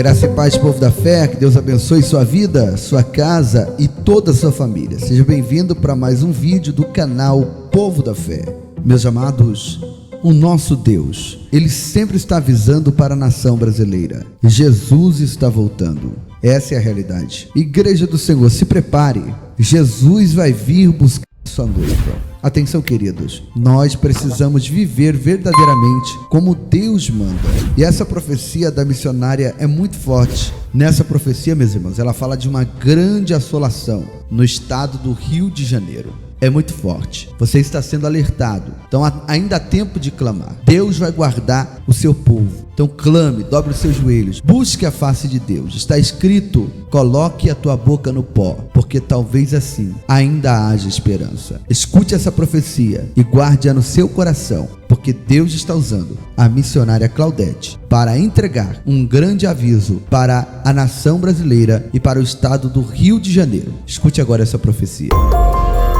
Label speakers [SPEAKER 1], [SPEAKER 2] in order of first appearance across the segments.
[SPEAKER 1] Graça e paz, povo da fé, que Deus abençoe sua vida, sua casa e toda a sua família. Seja bem-vindo para mais um vídeo do canal Povo da Fé. Meus amados, o nosso Deus, Ele sempre está avisando para a nação brasileira: Jesus está voltando. Essa é a realidade. Igreja do Senhor, se prepare, Jesus vai vir buscar sua noiva. Atenção, queridos, nós precisamos viver verdadeiramente como Deus manda. E essa profecia da missionária é muito forte. Nessa profecia, meus irmãos, ela fala de uma grande assolação no estado do Rio de Janeiro. É muito forte. Você está sendo alertado. Então ainda há tempo de clamar. Deus vai guardar o seu povo. Então clame, dobre os seus joelhos, busque a face de Deus. Está escrito: coloque a tua boca no pó, porque talvez assim ainda haja esperança. Escute essa profecia e guarde-a no seu coração, porque Deus está usando a missionária Claudete para entregar um grande aviso para a nação brasileira e para o estado do Rio de Janeiro. Escute agora essa profecia.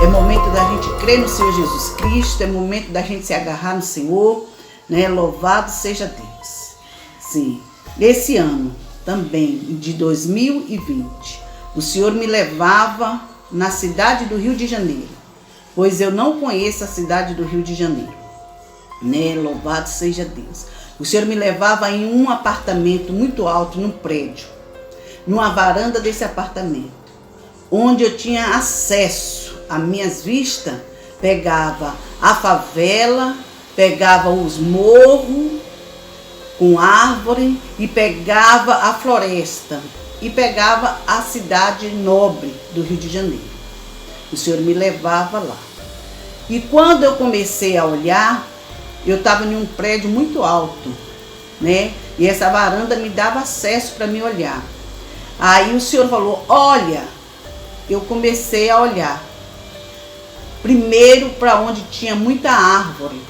[SPEAKER 2] É momento da gente crer no Senhor Jesus Cristo, é momento da gente se agarrar no Senhor, né? Louvado seja Deus. Sim, esse ano também, de 2020, o Senhor me levava na cidade do Rio de Janeiro, pois eu não conheço a cidade do Rio de Janeiro, né? Louvado seja Deus. O Senhor me levava em um apartamento muito alto, num prédio, numa varanda desse apartamento, onde eu tinha acesso. As minhas vistas pegava a favela, pegava os morros com árvore e pegava a floresta e pegava a cidade nobre do Rio de Janeiro. O Senhor me levava lá. E quando eu comecei a olhar, eu estava em um prédio muito alto, né? E essa varanda me dava acesso para me olhar. Aí o Senhor falou: olha. Eu comecei a olhar. Primeiro para onde tinha muita árvore,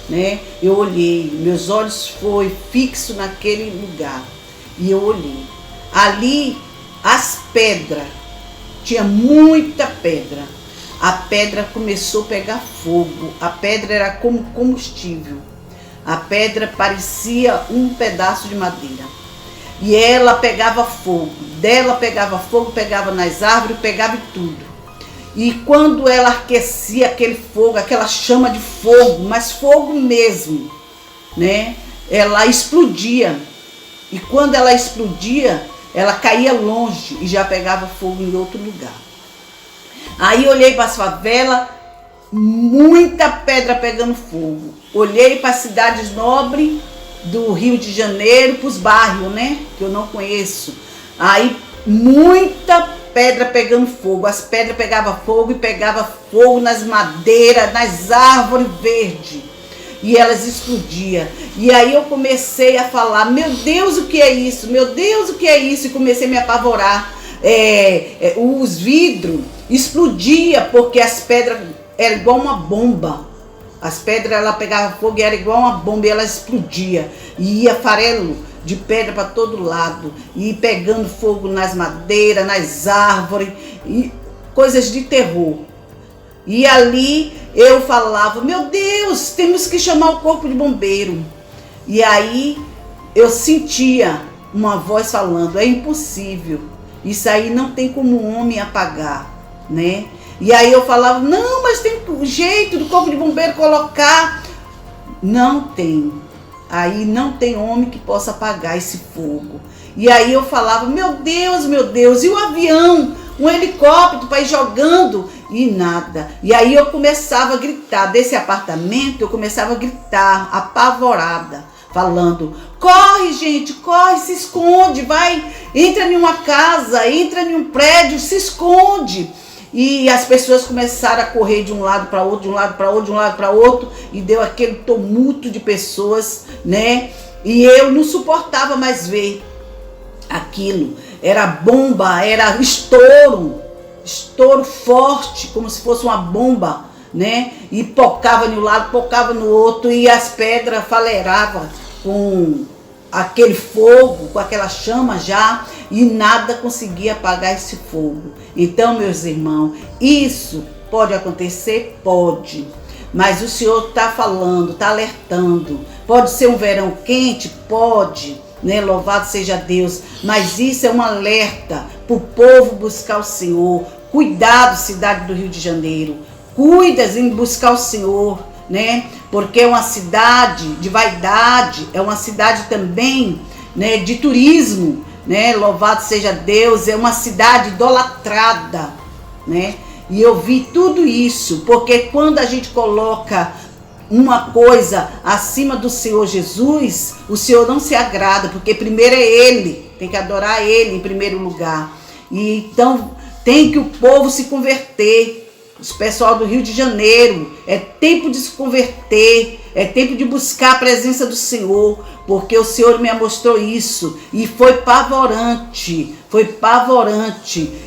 [SPEAKER 2] né? Eu olhei, meus olhos foi fixo naquele lugar e eu olhei. Ali as pedras, tinha muita pedra. A pedra começou a pegar fogo. A pedra era como combustível. A pedra parecia um pedaço de madeira. E ela pegava fogo. Dela pegava fogo, pegava nas árvores, pegava em tudo. E quando ela aquecia aquele fogo, aquela chama de fogo, mas fogo mesmo, né? Ela explodia. E quando ela explodia, ela caía longe e já pegava fogo em outro lugar. Aí olhei para as favelas, muita pedra pegando fogo. Olhei para as cidades nobres do Rio de Janeiro, para os bairros, né? Que eu não conheço. Aí muita pedra pegando fogo. As pedras pegavam fogo e pegava fogo nas madeiras, nas árvores verdes. E elas explodiam. E aí eu comecei a falar: meu Deus, o que é isso? Meu Deus, o que é isso? E comecei a me apavorar. Os vidros explodiam porque as pedras eram igual uma bomba. As pedras, ela pegava fogo e era igual uma bomba e ela explodia. E ia farelo de pedra para todo lado. E pegando fogo nas madeiras, nas árvores. E coisas de terror. E ali eu falava: meu Deus, temos que chamar o corpo de bombeiro. E aí eu sentia uma voz falando: é impossível. Isso aí não tem como um homem apagar, né? E aí eu falava: não, mas tem jeito do corpo de bombeiro colocar. Não tem. Aí não tem homem que possa apagar esse fogo. E aí eu falava: meu Deus, e o avião, um helicóptero para ir jogando e nada. E aí eu começava a gritar, desse apartamento eu começava a gritar, apavorada, falando: corre, gente, corre, se esconde, vai, entra em uma casa, entra em um prédio, se esconde. E as pessoas começaram a correr de um lado para outro, de um lado para outro, de um lado para outro, e deu aquele tumulto de pessoas, né? E eu não suportava mais ver aquilo. Era bomba, era estouro forte, como se fosse uma bomba, né? E pocava de um lado, pocava no outro, e as pedras faleravam com aquele fogo, com aquela chama já, e nada conseguia apagar esse fogo. Então, meus irmãos, isso pode acontecer? Pode. Mas o Senhor está falando, está alertando. Pode ser um verão quente? Pode. né? Louvado seja Deus. Mas isso é um alerta para o povo buscar o Senhor. Cuidado, cidade do Rio de Janeiro. Cuidas em buscar o Senhor, né? Porque é uma cidade de vaidade, é uma cidade também, né, de turismo, né? Louvado seja Deus, é uma cidade idolatrada, né? E eu vi tudo isso, porque quando a gente coloca uma coisa acima do Senhor Jesus, o Senhor não se agrada, porque primeiro é Ele, tem que adorar Ele em primeiro lugar. E então tem que o povo se converter. Os pessoal do Rio de Janeiro, é tempo de se converter, é tempo de buscar a presença do Senhor, porque o Senhor me mostrou isso e foi pavorante,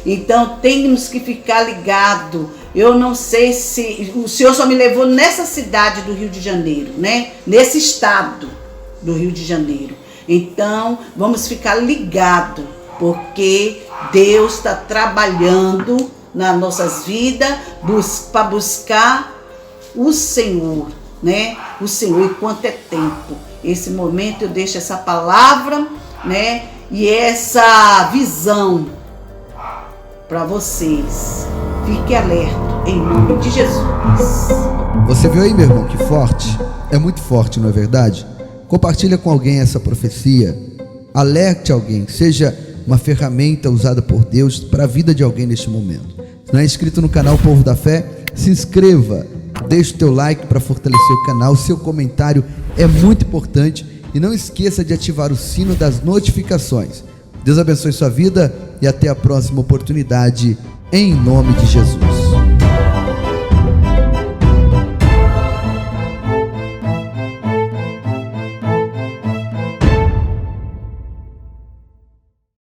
[SPEAKER 2] Então temos que ficar ligado. Eu não sei se o Senhor só me levou nessa cidade do Rio de Janeiro, né? Nesse estado do Rio de Janeiro. Então vamos ficar ligados, porque Deus está trabalhando nas nossas vidas para buscar o Senhor, né? O Senhor, e quanto é tempo. Esse momento eu deixo essa palavra, né? E essa visão para vocês. Fique alerta em nome de Jesus.
[SPEAKER 1] Você viu aí, meu irmão, que forte? É muito forte, não é verdade? Compartilha com alguém essa profecia. Alerte alguém, seja uma ferramenta usada por Deus para a vida de alguém neste momento. Se não é inscrito no canal Povo da Fé, se inscreva, deixe o teu like para fortalecer o canal, seu comentário é muito importante e não esqueça de ativar o sino das notificações. Deus abençoe sua vida e até a próxima oportunidade, em nome de Jesus.